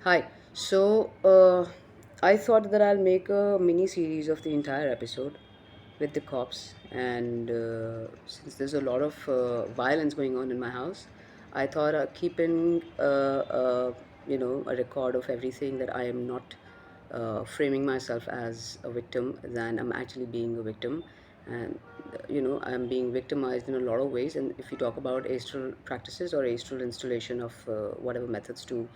Hi. I thought that I'll make a mini series of the entire episode with the cops, and since there's a lot of violence going on in my house, I thought keeping a record of everything that I am not framing myself as a victim than I'm actually being a victim, and I'm being victimized in a lot of ways. And if you talk about astral practices or astral installation of whatever methods to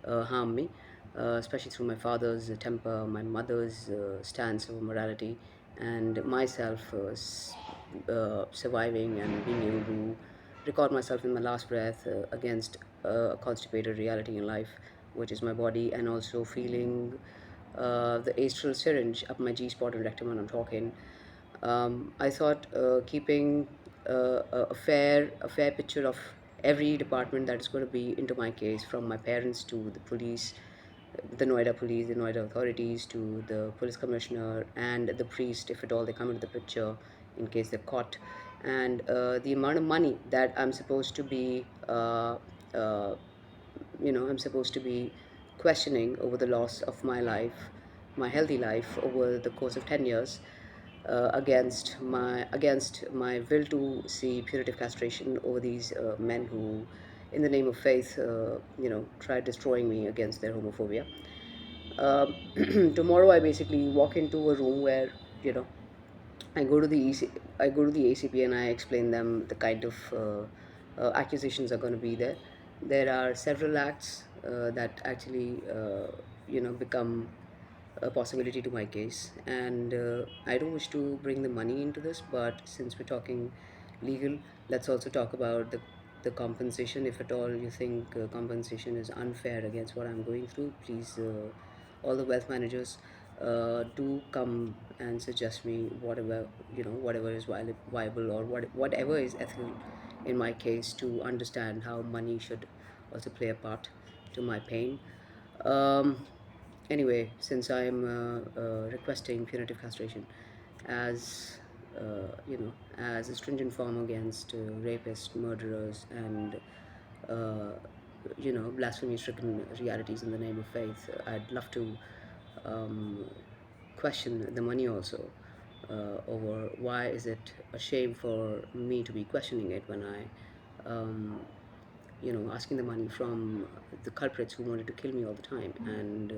harm me, especially through my father's temper, my mother's stance of morality, and myself surviving and being able to record myself in my last breath against a constipated reality in life, which is my body, and also feeling the astral syringe up my G spot and rectum when I'm talking. I thought keeping a fair picture of every department that is going to be into my case, from my parents to the police, the Noida authorities, to the police commissioner and the priest, if at all they come into the picture, in case they're caught, and the amount of money that uh, I'm supposed to be questioning over the loss of my life, my healthy life over the course of 10 years, against my will to see punitive castration over these men who, in the name of faith, tried destroying me against their homophobia. Tomorrow, I basically walk into a room where you know I go to the I go to the ACP and I explain them the kind of accusations are going to be there. There are several acts that actually become a possibility to my case, and I don't wish to bring the money into this. But since we're talking legal, let's also talk about the compensation. If at all you think compensation is unfair against what I'm going through, please, all the wealth managers, do come and suggest me whatever is viable, or whatever is ethical in my case, to understand how money should also play a part to my pain. um, Anyway, since I'm requesting punitive castration as as a stringent form against rapists, murderers, and uh, blasphemy-stricken realities in the name of faith, I'd love to um, question the money also, over why is it a shame for me to be questioning it when asking the money from the culprits who wanted to kill me all the time, and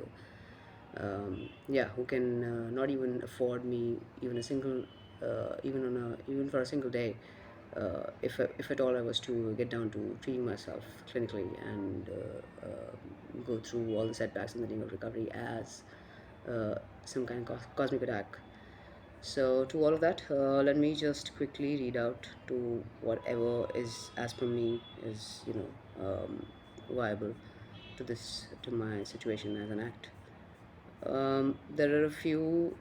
yeah, who can not even afford me even a single, even for a single day, if at all I was to get down to treating myself clinically and go through all the setbacks in the name of recovery as some kind of cosmic attack. So, to all of that, let me just quickly read out to whatever is, as per me, is viable to my situation as an act. There are a few.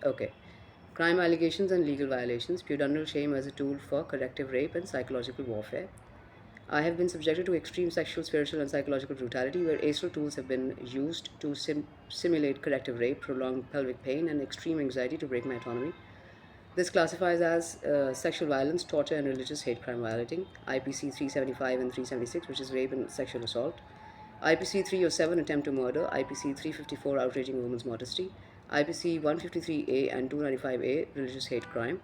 Okay. Crime allegations and legal violations. Pudendal shame as a tool for corrective rape and psychological warfare. I have been subjected to extreme sexual, spiritual, and psychological brutality, where astral tools have been used to simulate corrective rape, prolonged pelvic pain, and extreme anxiety to break my autonomy. This classifies as sexual violence, torture, and religious hate crime violating IPC 375 and 376, which is rape and sexual assault. IPC 307, attempt to murder. IPC 354, outraging a woman's modesty. IPC 153A and 295A, religious hate crime.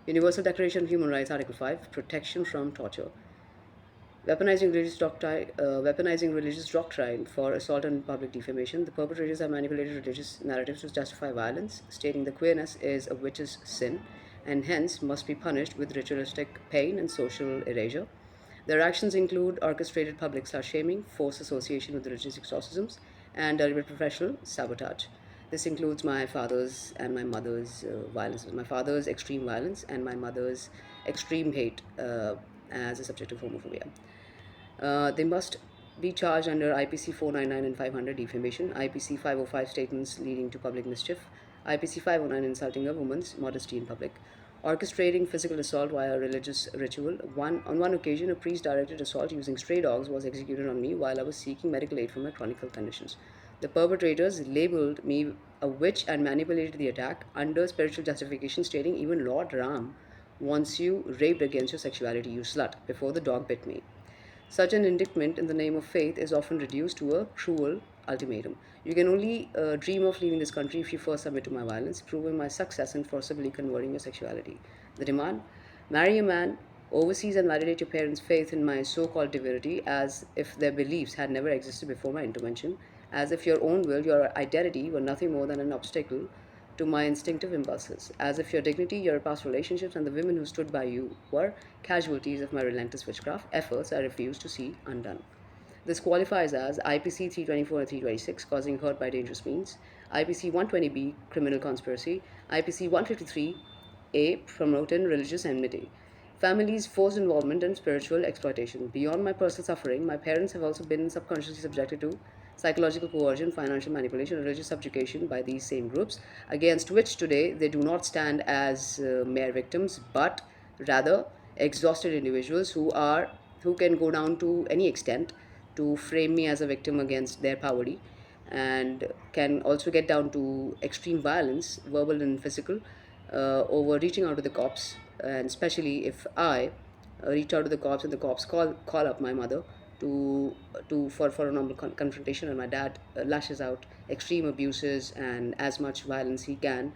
Universal Declaration of Human Rights, Article 5, protection from torture. Weaponizing religious doctrine for assault and public defamation. The perpetrators have manipulated religious narratives to justify violence, stating the queerness is a witch's sin and hence must be punished with ritualistic pain and social erasure. Their actions include orchestrated public shaming, forced association with religious exorcisms, and deliberate professional sabotage. This includes my father's and my mother's violence, my father's extreme violence, and my mother's extreme hate as a subject of homophobia. They must be charged under IPC 499 and 500 defamation, IPC 505 statements leading to public mischief, IPC 509 insulting a woman's modesty in public, orchestrating physical assault via religious ritual. On one occasion, a priest directed assault using stray dogs was executed on me while I was seeking medical aid for my chronic health conditions. The perpetrators labeled me a witch and manipulated the attack under spiritual justification, stating even Lord Ram wants you raped against your sexuality, you slut, before the dog bit me. Such an indictment in the name of faith is often reduced to a cruel ultimatum. You can only dream of leaving this country if you first submit to my violence, proving my success in forcibly converting your sexuality. The demand: marry a man, overseas, and validate your parents' faith in my so called divinity as if their beliefs had never existed before my intervention, as if your own will, your identity, were nothing more than an obstacle to my instinctive impulses, as if your dignity, your past relationships, and the women who stood by you were casualties of my relentless witchcraft efforts I refuse to see undone. This qualifies as IPC 324 and 326, causing hurt by dangerous means, IPC 120B, criminal conspiracy, IPC 153A, promoting religious enmity. Families' forced involvement and spiritual exploitation. Beyond my personal suffering, my parents have also been subconsciously subjected to psychological coercion, financial manipulation, and religious subjugation by these same groups, against which today they do not stand as mere victims, but rather exhausted individuals who can go down to any extent to frame me as a victim against their poverty, and can also get down to extreme violence, verbal and physical, over reaching out to the cops, and especially if I reach out to the cops and the cops call up my mother for a normal confrontation, and my dad lashes out extreme abuses and as much violence he can,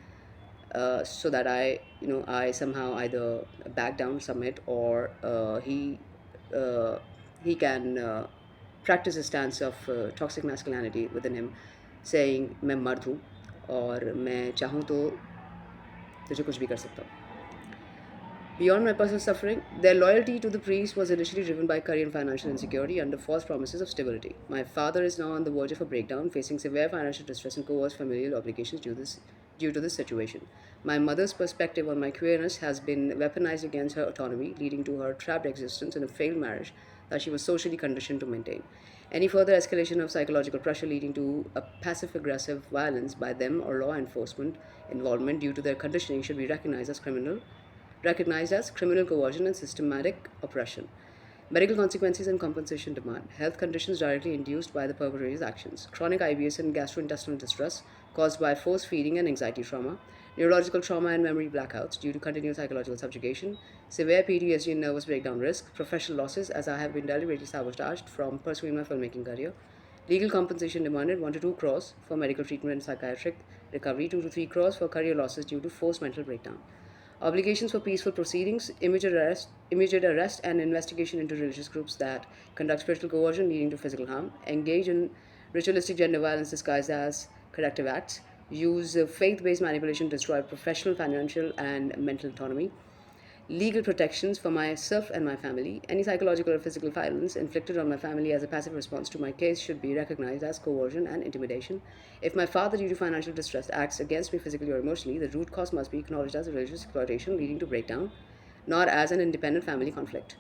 so that I somehow either back down, submit, or he can practice a stance of toxic masculinity within him, saying मैं मर्द हूँ और मैं चाहूँ तो तुझे कुछ भी कर सकता हूँ. Beyond my personal suffering, their loyalty to the priest was initially driven by career and financial insecurity under false promises of stability. My father is now on the verge of a breakdown, facing severe financial distress and coerced familial obligations due to this situation. My mother's perspective on my queerness has been weaponized against her autonomy, leading to her trapped existence in a failed marriage that she was socially conditioned to maintain. Any further escalation of psychological pressure leading to a passive aggressive violence by them or law enforcement involvement due to their conditioning should be recognized as criminal coercion and systematic oppression. Medical consequences and compensation demand. Health conditions directly induced by the perpetrator's actions. Chronic IBS and gastrointestinal distress caused by force feeding and anxiety trauma. Neurological trauma and memory blackouts due to continued psychological subjugation. Severe PTSD and nervous breakdown risk. Professional losses as I have been deliberately sabotaged from pursuing my filmmaking career. Legal compensation demanded 1 to 2 crores for medical treatment and psychiatric recovery, 2 to 3 crores for career losses due to forced mental breakdown. Obligations for peaceful proceedings, immediate arrest and investigation into religious groups that conduct spiritual coercion leading to physical harm, engage in ritualistic gender violence disguised as corrective acts, use faith based manipulation to destroy professional, financial, and mental autonomy, legal protections for myself and my family. Any psychological or physical violence inflicted on my family as a passive response to my case should be recognized as coercion and intimidation. If my father, due to financial distress, acts against me physically or emotionally, the root cause must be acknowledged as a religious exploitation leading to breakdown, not as an independent family conflict.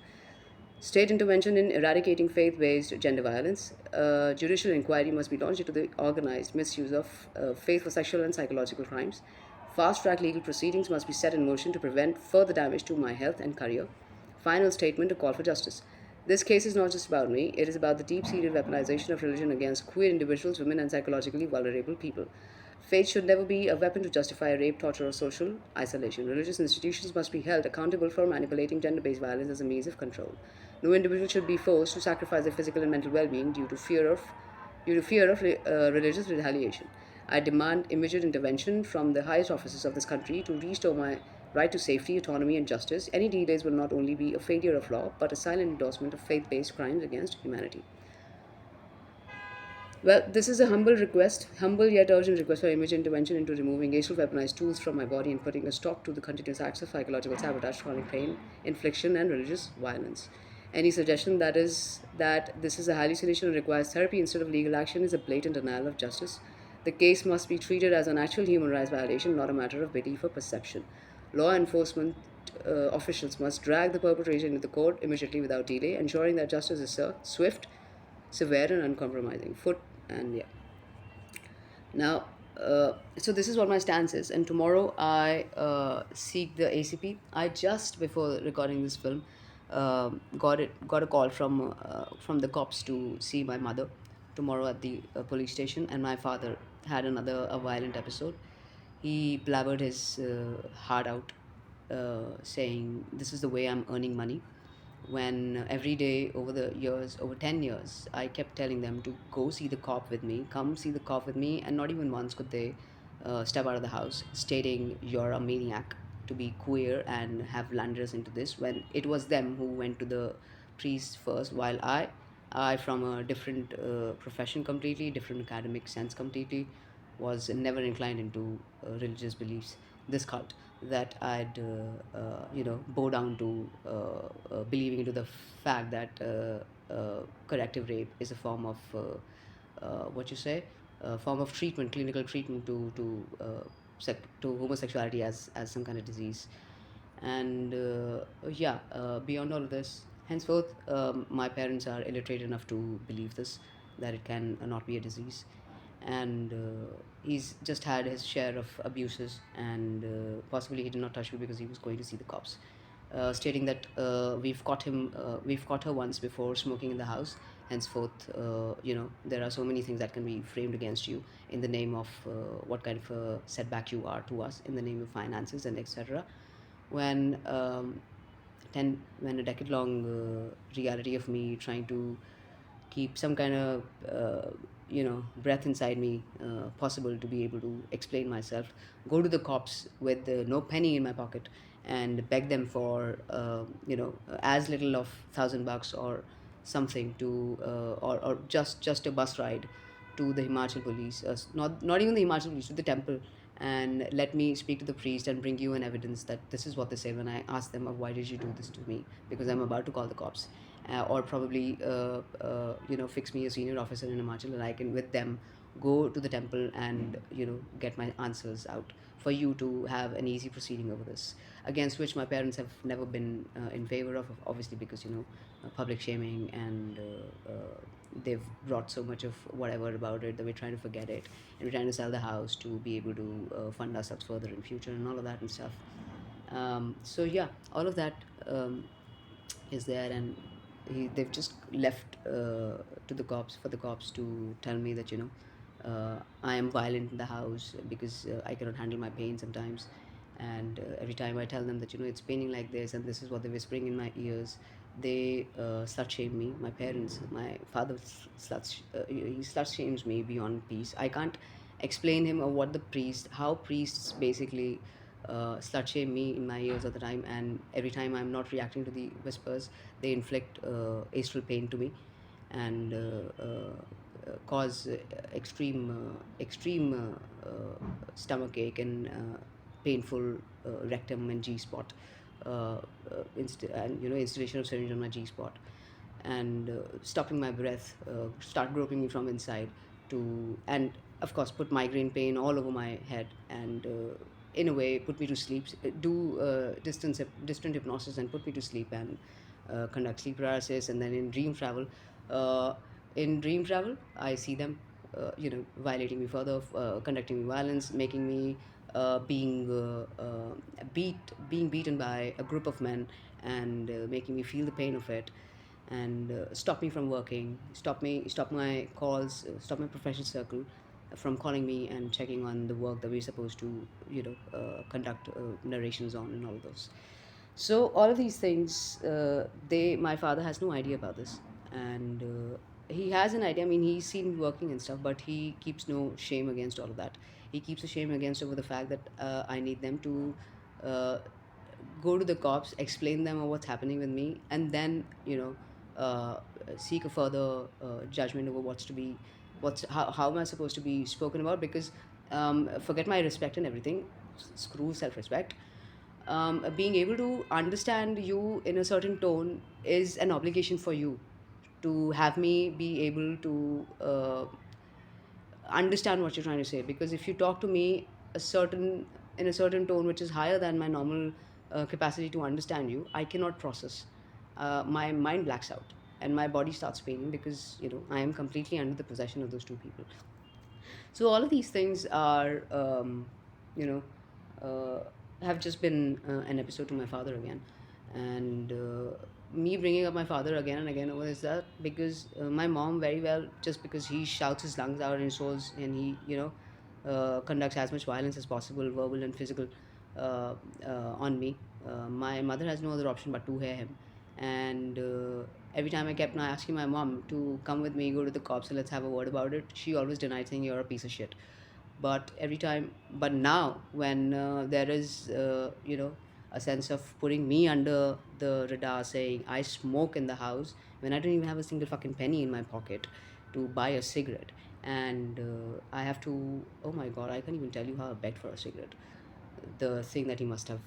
State intervention in eradicating faith based gender violence. Judicial inquiry must be launched into the organized misuse of faith for sexual and psychological crimes. Fast track legal proceedings must be set in motion to prevent further damage to my health and career. Final statement: a call for justice. This case is not just about me, it is about the deep seated weaponization of religion against queer individuals, women, and psychologically vulnerable people. Faith should never be a weapon to justify rape, torture, or social isolation. Religious institutions must be held accountable for manipulating gender based violence as a means of control. No individual should be forced to sacrifice their physical and mental well being due to fear of religious retaliation. I demand immediate intervention from the highest officers of this country to restore my right to safety, autonomy, and justice. Any delays will not only be a failure of law, but a silent endorsement of faith based crimes against humanity. Well, this is a humble yet urgent request for immediate intervention into removing racial weaponized tools from my body and putting a stop to the continuous acts of psychological sabotage, chronic pain, infliction, and religious violence. Any suggestion that this is a hallucination and requires therapy instead of legal action is a blatant denial of justice. The case must be treated as an actual human rights violation, not a matter of belief or perception. Law enforcement officials must drag the perpetrator into the court immediately without delay, ensuring that justice is swift, severe, and uncompromising. Yeah. Now, so this is what my stance is, and tomorrow I seek the ACP. I just before recording this film got a call from the cops to see my mother tomorrow at the police station, and my father had another a violent episode. He blabbered his heart out, saying, "This is the way I'm earning money." when every day over the years, over 10 years, I kept telling them to go see the cop with me, come see the cop with me, and not even once could they step out of the house stating you're a maniac to be queer and have landed us into this, when it was them who went to the priest first, while I from a different profession completely, different academic sense completely, was never inclined into religious beliefs, this cult, that I'd bow down to believing into the fact that corrective rape is a form of what you say, a form of treatment, clinical treatment to homosexuality as some kind of disease. And beyond all of this, henceforth, my parents are illiterate enough to believe this, that it can not be a disease. And he's just had his share of abuses, and possibly he did not touch me because he was going to see the cops, stating that we've caught her once before smoking in the house. Henceforth, there are so many things that can be framed against you in the name of what kind of a setback you are to us, in the name of finances and etc. When 10 when a decade long reality of me trying to keep some kind of breath inside me possible to be able to explain myself, go to the cops with no penny in my pocket and beg them for as little of $1,000 or something to or just a bus ride to the Himachal police, not even the Himachal police, to the temple, and let me speak to the priest and bring you an evidence that this is what they say when I ask them, why did you do this to me? Because I'm about to call the cops, or probably fix me a senior officer in Himachal, and I can with them go to the temple and get my answers out for you to have an easy proceeding over this, against which my parents have never been in favor of, obviously, because public shaming, and they've brought so much of whatever about it that we're trying to forget it, and we're trying to sell the house to be able to fund ourselves further in future and all of that and stuff. So yeah, all of that is there, and they've just left to the cops, for the cops to tell me that I am violent in the house because I cannot handle my pain sometimes, and every time I tell them that it's paining like this and this is what they're whispering in my ears, they slut shame me. My parents, my father he slut shames me beyond peace. I can't explain him or what the priest, how priests basically slut shame me in my ears all the time, and every time I'm not reacting to the whispers, they inflict astral pain to me, and cause extreme stomach ache and painful rectum and G spot, and installation of syringe on my G spot, and stopping my breath, start groping me from inside, and of course put migraine pain all over my head, and in a way put me to sleep, do distant hypnosis and put me to sleep, and conduct sleep paralysis. And then uh, in dream travel I see them violating me further, conducting me violence, making me being beaten by a group of men, and making me feel the pain of it, and stop me from working, stop my calls, stop my professional circle from calling me and checking on the work that we're supposed to conduct narrations on, and all of those. So all of these things, they my father has no idea about this, and he has an idea. I mean, he's seen me working and stuff, but he keeps no shame against all of that. He keeps a shame against over the fact that I need them to uh, go to the cops, explain them what's happening with me, and then seek a further judgment over how am I supposed to be spoken about, because forget my respect and everything, screw self-respect. Being able to understand you in a certain tone is an obligation for you, to have me be able to understand what you're trying to say, because if you talk to me a certain in a certain tone which is higher than my normal capacity to understand you, I cannot process. My mind blacks out and my body starts paining, because I am completely under the possession of those two people. So all of these things are, you know, have just been an episode to my father again, and me bringing up my father again and again over is that because my mom very well, just because he shouts his lungs out and shows, and he conducts as much violence as possible, verbal and physical, on me. My mother has no other option but to hear him, And every time I kept asking my mom to come with me, go to the cops, and let's have a word about it, she always denied, saying you're a piece of shit. But every time, but now when there is, a sense of putting me under the radar, saying I smoke in the house when I don't even have a single fucking penny in my pocket to buy a cigarette, and I have to, oh my god, I can't even tell you how I begged for a cigarette. The thing that he must have,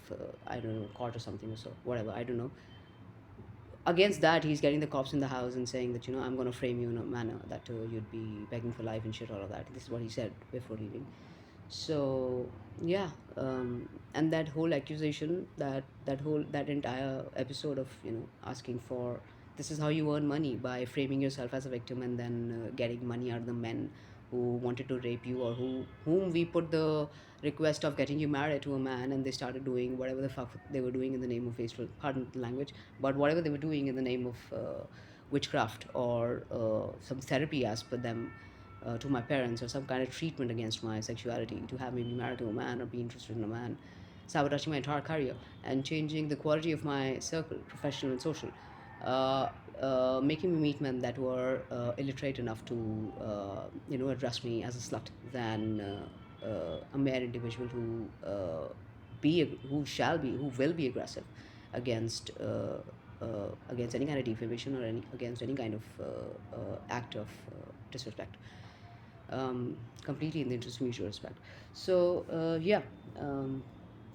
I don't know, caught or something, or so, whatever, I don't know. Against that, he's getting the cops in the house and saying that, I'm going to frame you in a manner that you'd be begging for life and shit, all of that. This is what he said before leaving. So yeah, and that whole accusation, that entire episode of, asking for, this is how you earn money, by framing yourself as a victim and then getting money out of the men who wanted to rape you, or whom we put the request of getting you married to a man, and they started doing whatever the fuck they were doing in the name of wasteful, pardon the language, but whatever they were doing in the name of witchcraft, or some therapy as per them, to my parents, or some kind of treatment against my sexuality, to have me be married to a man or be interested in a man, sabotaging my entire career and changing the quality of my circle, professional and social, uh, making me meet men that were illiterate enough to, address me as a slut, than a mere individual who will be aggressive against against any kind of defamation, or against any kind of act of disrespect, completely in the interest of mutual respect. So yeah, um,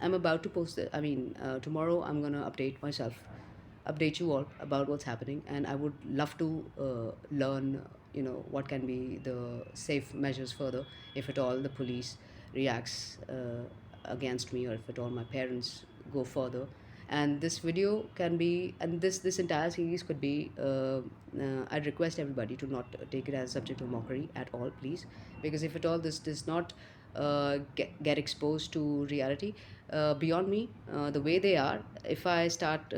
I'm about to post it. I mean, tomorrow I'm gonna update you all about what's happening, and I would love to learn, what can be the safe measures further, if at all the police reacts against me, or if at all my parents go further. And this video can be, and this entire series could be, I'd request everybody to not take it as a subject of mockery at all, please, because if at all this does not get exposed to reality beyond me, the way they are, if I start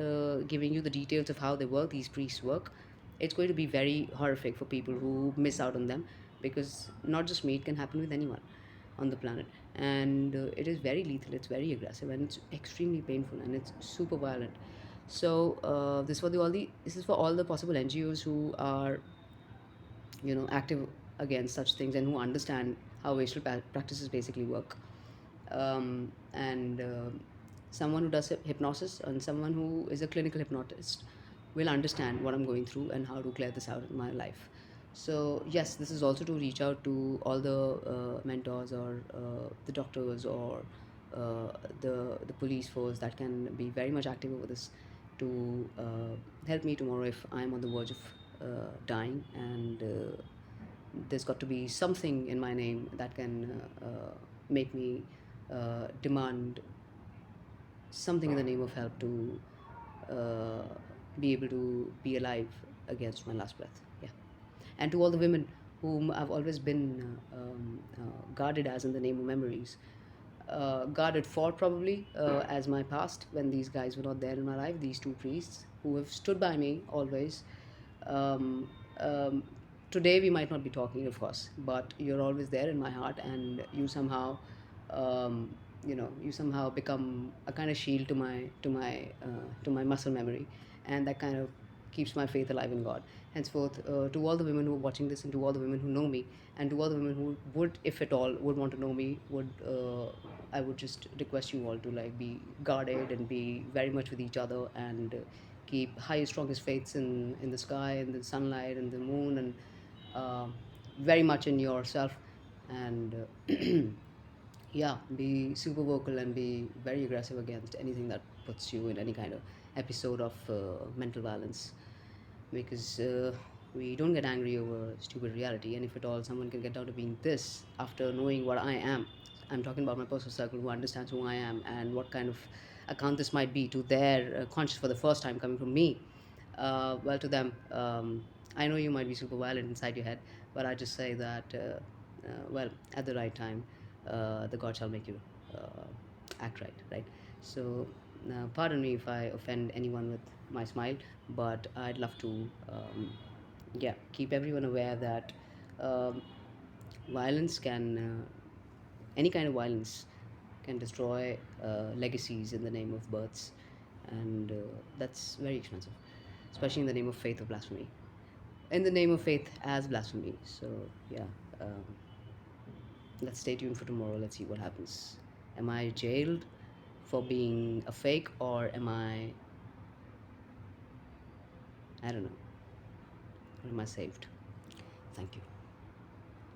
giving you the details of how they work, these priests work, it's going to be very horrific for people who miss out on them, because not just me, it can happen with anyone on the planet. And it is very lethal, it's very aggressive, and it's extremely painful, and it's super violent. So this is for all the possible NGOs who are, active against such things, and who understand how racial practices basically work. And someone who does hypnosis, and someone who is a clinical hypnotist, will understand what I'm going through and how to clear this out in my life. So yes, this is also to reach out to all the mentors, or the doctors, or the police force that can be very much active over this, to help me tomorrow if I'm on the verge of dying. And there's got to be something in my name that can make me demand something in the name of help, to uh, be able to be alive against my last breath. Yeah. And to all the women whom I've always been guarded as in the name of memories, guarded for, probably, as my past, when these guys were not there in my life, these two priests who have stood by me always. um, um, Today we might not be talking, of course, but you're always there in my heart, and um, you somehow become a kind of shield to my muscle memory, and that kind of keeps my faith alive in God. Henceforth, to all the women who are watching this, and to all the women who know me, and to all the women who would, if at all, would want to know me, would I would just request you all to, like, be guarded and be very much with each other, and keep highest strongest faiths in the sky and the sunlight and the moon, and uh, very much in yourself. And yeah, be super vocal and be very aggressive against anything that puts you in any kind of episode of mental violence, because we don't get angry over stupid reality. And if at all someone can get down to being this after knowing what I am, I'm talking about my personal circle, who understands who I am and what kind of account this might be to their conscience for the first time coming from me. Well, to them, I know you might be super violent inside your head, but I just say that, well, at the right time, the God shall make you act right, right? So, pardon me if I offend anyone with my smile, but I'd love to, yeah, keep everyone aware that um, violence can, any kind of violence can destroy legacies in the name of births, and that's very expensive. especially in the name of faith or blasphemy. In the name of faith as blasphemy. So yeah, um, let's stay tuned for tomorrow. Let's see what happens. Am I jailed for being a fake, or I don't know, or am I saved? Thank you.